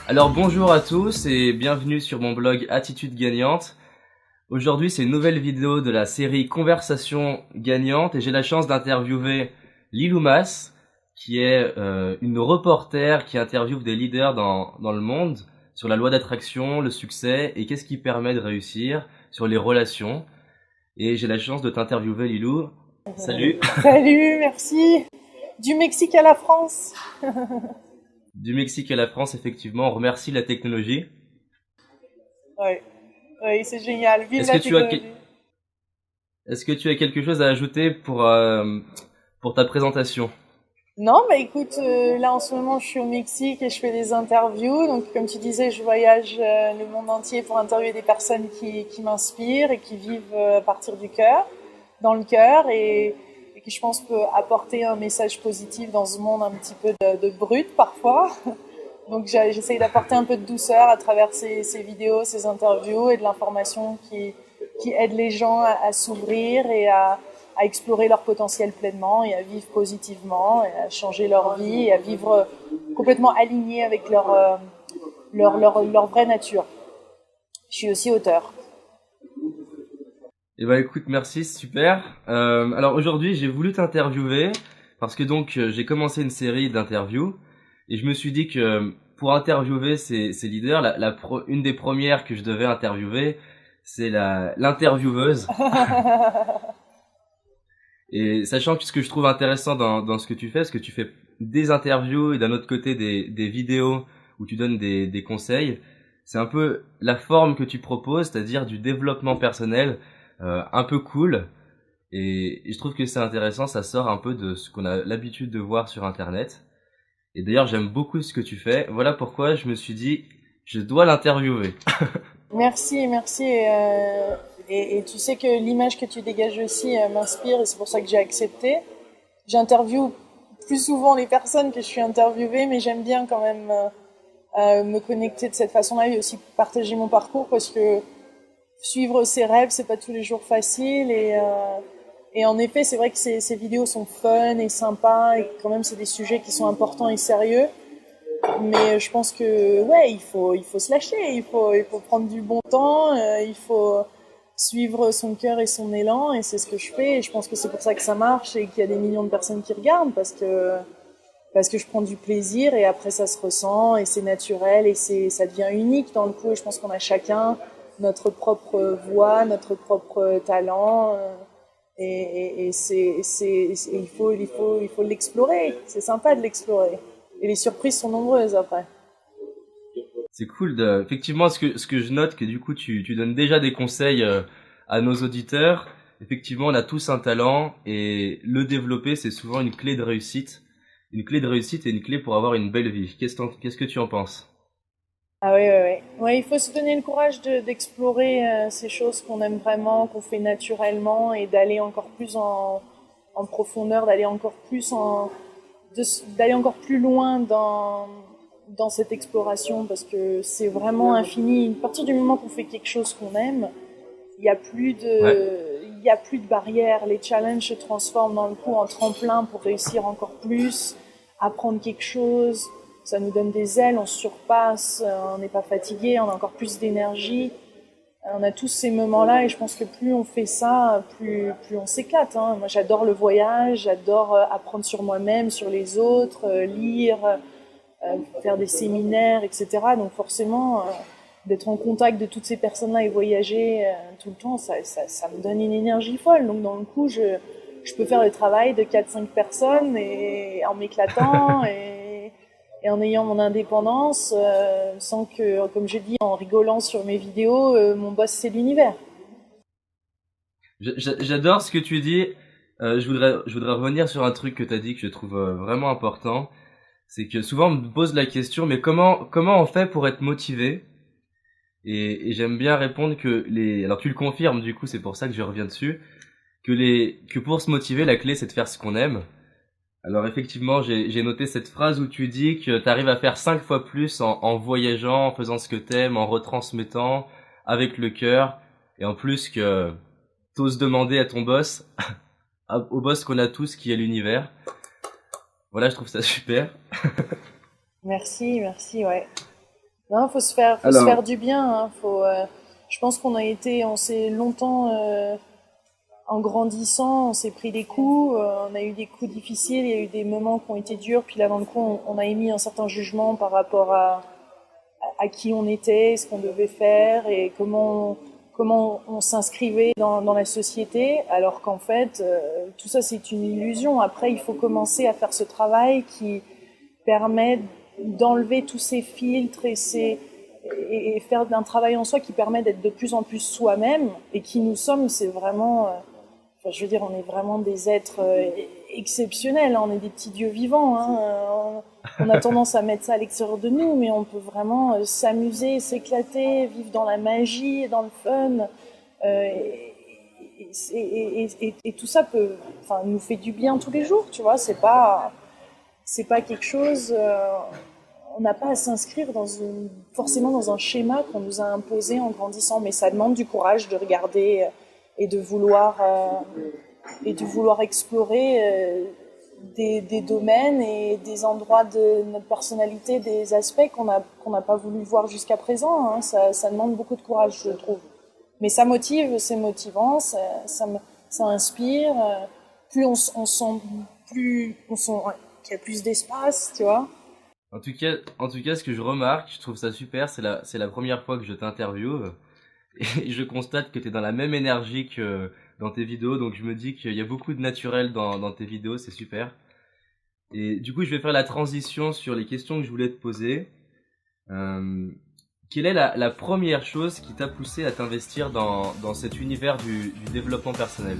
Alors bonjour à tous et bienvenue sur mon blog Attitude Gagnante. Aujourd'hui c'est une nouvelle vidéo de la série Conversation Gagnante et j'ai la chance d'interviewer Lilou Mas qui est une reporter qui interviewe des leaders dans le monde sur la loi d'attraction, le succès et qu'est-ce qui permet de réussir, sur les relations. Et j'ai la chance de t'interviewer Lilou. Salut. Salut, merci. Du Mexique à la France. Du Mexique à la France, effectivement, on remercie la technologie. Ouais, ouais, c'est génial. Vive Est-ce que la tu as technologie. Est-ce que tu as quelque chose à ajouter pour ta présentation? Non, bah écoute, là en ce moment je suis au Mexique et je fais des interviews. Donc comme tu disais, je voyage le monde entier pour interviewer des personnes qui m'inspirent et qui vivent à partir du cœur, dans le cœur et qui je pense peut apporter un message positif dans ce monde un petit peu de brut parfois. Donc j'essaye d'apporter un peu de douceur à travers ces vidéos, ces interviews et de l'information qui aide les gens à s'ouvrir et à explorer leur potentiel pleinement et à vivre positivement et à changer leur vie et à vivre complètement aligné avec leur vraie nature. Je suis aussi auteur. Eh ben écoute, merci, super. Alors aujourd'hui, j'ai voulu t'interviewer parce que donc j'ai commencé une série d'interviews et je me suis dit que pour interviewer ces leaders, une des premières que je devais interviewer, c'est l'intervieweuse. Et sachant que ce que je trouve intéressant dans ce que tu fais, c'est que tu fais des interviews et d'un autre côté des vidéos où tu donnes des conseils, c'est un peu la forme que tu proposes, c'est-à-dire du développement personnel un peu cool. Et je trouve que c'est intéressant, ça sort un peu de ce qu'on a l'habitude de voir sur Internet. Et d'ailleurs, j'aime beaucoup ce que tu fais. Voilà pourquoi je me suis dit, je dois l'interviewer. Merci, merci. Et tu sais que l'image que tu dégages aussi m'inspire et c'est pour ça que j'ai accepté. J'interviewe plus souvent les personnes que je suis interviewée, mais j'aime bien quand même me connecter de cette façon-là et aussi partager mon parcours parce que suivre ses rêves, c'est pas tous les jours facile et en effet, c'est vrai que ces vidéos sont fun et sympas et quand même c'est des sujets qui sont importants et sérieux. Mais je pense que ouais, il faut se lâcher, il faut prendre du bon temps, il faut suivre son cœur et son élan et c'est ce que je fais et je pense que c'est pour ça que ça marche et qu'il y a des millions de personnes qui regardent parce que je prends du plaisir et après ça se ressent et c'est naturel et ça devient unique dans le coup et je pense qu'on a chacun notre propre voix, notre propre talent et il faut l'explorer, c'est sympa de l'explorer et les surprises sont nombreuses après. C'est cool de, effectivement, ce que je note, que du coup, tu donnes déjà des conseils à nos auditeurs. Effectivement, on a tous un talent et le développer, c'est souvent une clé de réussite. Une clé de réussite et une clé pour avoir une belle vie. Qu'est-ce que tu en penses? Ah oui, oui, oui. Ouais, il faut se donner le courage d'explorer ces choses qu'on aime vraiment, qu'on fait naturellement et d'aller encore plus en profondeur, d'aller encore plus loin dans cette exploration parce que c'est vraiment infini. À partir du moment qu'on fait quelque chose qu'on aime, Ouais. il y a plus de barrières. Les challenges se transforment dans le coup en tremplin pour réussir encore plus, apprendre quelque chose. Ça nous donne des ailes, on se surpasse, on n'est pas fatigué, on a encore plus d'énergie. On a tous ces moments-là et je pense que plus on fait ça, plus on s'éclate. Hein. Moi, j'adore le voyage, j'adore apprendre sur moi-même, sur les autres, lire, faire des séminaires, etc. Donc forcément, d'être en contact de toutes ces personnes-là et voyager tout le temps, ça me donne une énergie folle. Donc dans le coup, je peux faire le travail de 4-5 personnes et en m'éclatant et en ayant mon indépendance, sans que, comme je dis, en rigolant sur mes vidéos, mon boss c'est l'univers. J'adore ce que tu dis. Je voudrais revenir sur un truc que tu as dit que je trouve vraiment important. C'est que souvent on me pose la question, mais comment on fait pour être motivé? Et j'aime bien répondre que alors tu le confirmes, du coup c'est pour ça que je reviens dessus, que pour se motiver, la clé c'est de faire ce qu'on aime. Alors effectivement, j'ai noté cette phrase où tu dis que tu arrives à faire 5 fois plus en voyageant, en faisant ce que t'aimes, en retransmettant avec le cœur, et en plus que t'oses demander à ton boss, au boss qu'on a tous qui est l'univers. Voilà, je trouve ça super. Merci, merci, ouais. Non, faut se faire du bien. Hein. Je pense on s'est longtemps, en grandissant, on s'est pris des coups. On a eu des coups difficiles, il y a eu des moments qui ont été durs. Puis là, dans le coup, on a émis un certain jugement par rapport à qui on était, ce qu'on devait faire et comment on s'inscrivait dans la société. Alors qu'en fait, tout ça, c'est une illusion. Après, il faut commencer à faire ce travail qui permet d'enlever tous ces filtres et faire d'un travail en soi qui permet d'être de plus en plus soi-même et qui nous sommes, c'est vraiment, enfin, je veux dire, on est vraiment des êtres exceptionnels, hein, on est des petits dieux vivants, hein, on a tendance à mettre ça à l'extérieur de nous, mais on peut vraiment s'amuser, s'éclater, vivre dans la magie, dans le fun, et tout ça enfin, nous fait du bien tous les jours, tu vois, c'est pas quelque chose. On n'a pas à s'inscrire forcément dans un schéma qu'on nous a imposé en grandissant, mais ça demande du courage de regarder et de vouloir explorer des domaines et des endroits de notre personnalité, des aspects qu'on n'a pas voulu voir jusqu'à présent. Hein. Ça demande beaucoup de courage, je trouve. Mais ça motive, c'est motivant, ça inspire. On sent ouais, qu'il y a plus d'espace, tu vois. En tout cas, ce que je remarque, je trouve ça super, c'est la première fois que je t'interviewe et je constate que tu es dans la même énergie que dans tes vidéos, donc je me dis qu'il y a beaucoup de naturel dans tes vidéos, c'est super. Et du coup, je vais faire la transition sur les questions que je voulais te poser. Euh, Quelle est la première chose qui t'a poussé à t'investir dans cet univers du développement personnel?